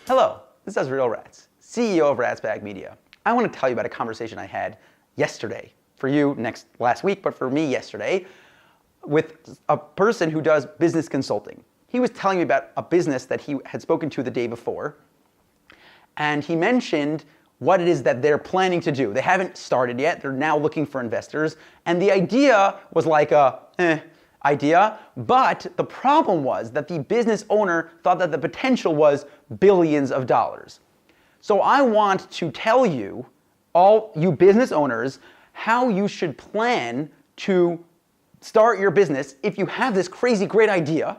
Hello, this is Real Rats, CEO of Ratsbag Media. I want to tell you about a conversation I had yesterday. For you, last week, but for me, yesterday, with a person who does business consulting. He was telling me about a business that he had spoken to the day before, and he mentioned what it is that they're planning to do. They haven't started yet. They're now looking for investors, and the idea was like a idea, but the problem was that the business owner thought that the potential was billions of dollars. So I want to tell you, all you business owners, how you should plan to start your business if you have this crazy great idea,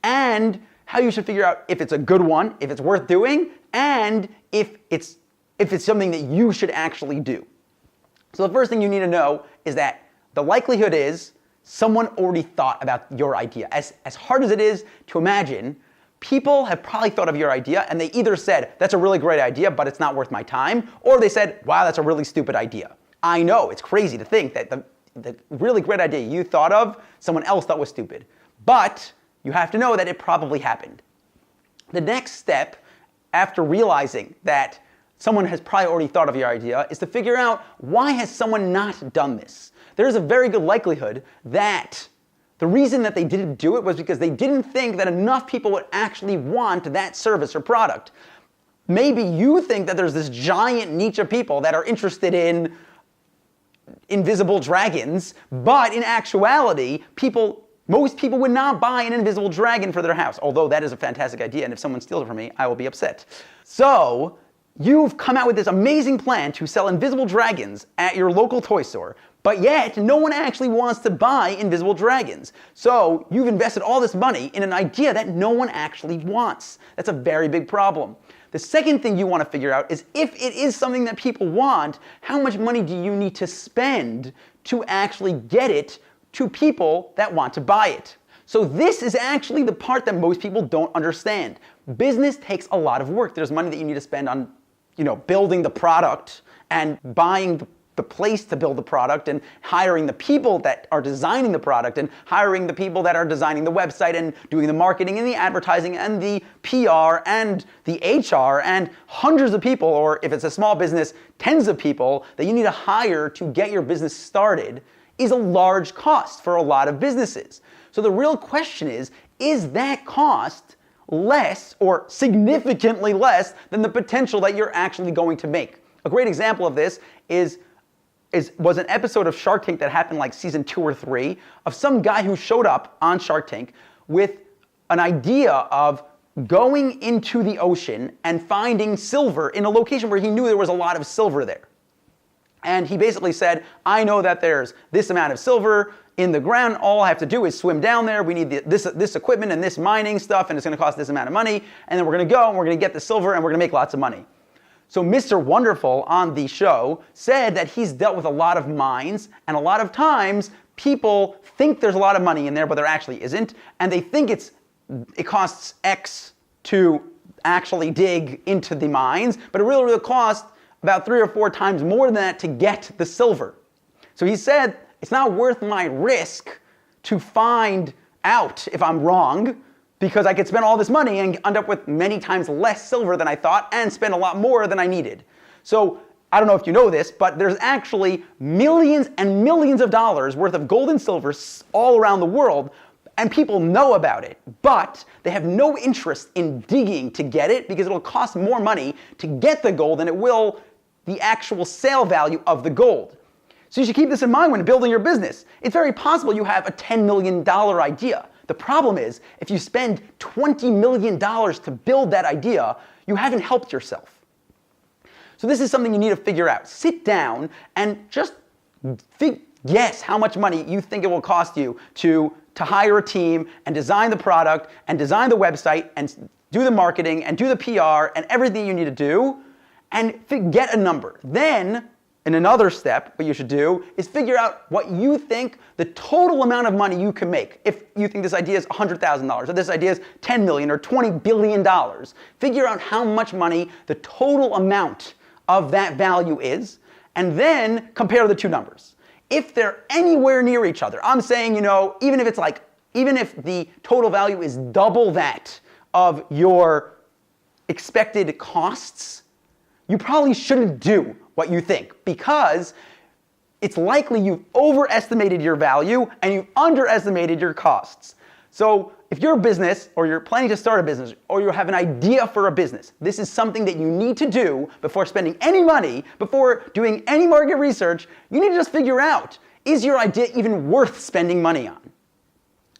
and how you should figure out if it's a good one, if it's worth doing, and if it's something that you should actually do. So the first thing you need to know is that the likelihood is someone already thought about your idea. As hard as it is to imagine, people have probably thought of your idea and they either said, that's a really great idea, but it's not worth my time, or they said, wow, that's a really stupid idea. I know, it's crazy to think that the really great idea you thought of, someone else thought was stupid. But you have to know that it probably happened. The next step, after realizing that someone has probably already thought of your idea, is to figure out, why has someone not done this? There's a very good likelihood that the reason that they didn't do it was because they didn't think that enough people would actually want that service or product. Maybe you think that there's this giant niche of people that are interested in invisible dragons, but in actuality, most people would not buy an invisible dragon for their house, although that is a fantastic idea, and if someone steals it from me, I will be upset. So, you've come out with this amazing plan to sell invisible dragons at your local toy store, but yet no one actually wants to buy invisible dragons. So you've invested all this money in an idea that no one actually wants. That's a very big problem. The second thing you want to figure out is, if it is something that people want, how much money do you need to spend to actually get it to people that want to buy it? So this is actually the part that most people don't understand. Business takes a lot of work. There's money that you need to spend on building the product and buying the place to build the product and hiring the people that are designing the product and hiring the people that are designing the website and doing the marketing and the advertising and the PR and the HR, and hundreds of people, or if it's a small business, tens of people that you need to hire to get your business started is a large cost for a lot of businesses. So the real question is that cost less or significantly less than the potential that you're actually going to make? A great example of this was an episode of Shark Tank that happened like season 2 or 3 of some guy who showed up on Shark Tank with an idea of going into the ocean and finding silver in a location where he knew there was a lot of silver there. And he basically said, I know that there's this amount of silver in the ground. All I have to do is swim down there. We need this equipment and this mining stuff, and it's going to cost this amount of money. And then we're going to go and we're going to get the silver and we're going to make lots of money. So Mr. Wonderful on the show said that he's dealt with a lot of mines, and a lot of times people think there's a lot of money in there, but there actually isn't. And they think it costs X to actually dig into the mines, but it really costs about 3 or 4 times more than that to get the silver. So he said, it's not worth my risk to find out if I'm wrong, because I could spend all this money and end up with many times less silver than I thought and spend a lot more than I needed. So I don't know if you know this, but there's actually millions and millions of dollars worth of gold and silver all around the world, and people know about it, but they have no interest in digging to get it because it'll cost more money to get the gold than it will the actual sale value of the gold. So you should keep this in mind when building your business. It's very possible you have a $10 million idea. The problem is, if you spend $20 million to build that idea, you haven't helped yourself. So this is something you need to figure out. Sit down and just guess how much money you think it will cost you to hire a team and design the product and design the website and do the marketing and do the PR and everything you need to do, and get a number. Then, in another step, what you should do is figure out what you think the total amount of money you can make. If you think this idea is $100,000, or this idea is $10 million or $20 billion, figure out how much money the total amount of that value is, and then compare the two numbers. If they're anywhere near each other, I'm saying, even if the total value is double that of your expected costs, you probably shouldn't do what you think, because it's likely you've overestimated your value and you've underestimated your costs. So if you're a business, or you're planning to start a business, or you have an idea for a business, this is something that you need to do before spending any money, before doing any market research. You need to just figure out, is your idea even worth spending money on?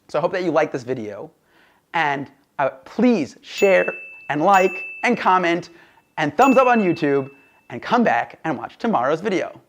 So I hope that you like this video, and please share and like and comment and thumbs up on YouTube, and come back and watch tomorrow's video.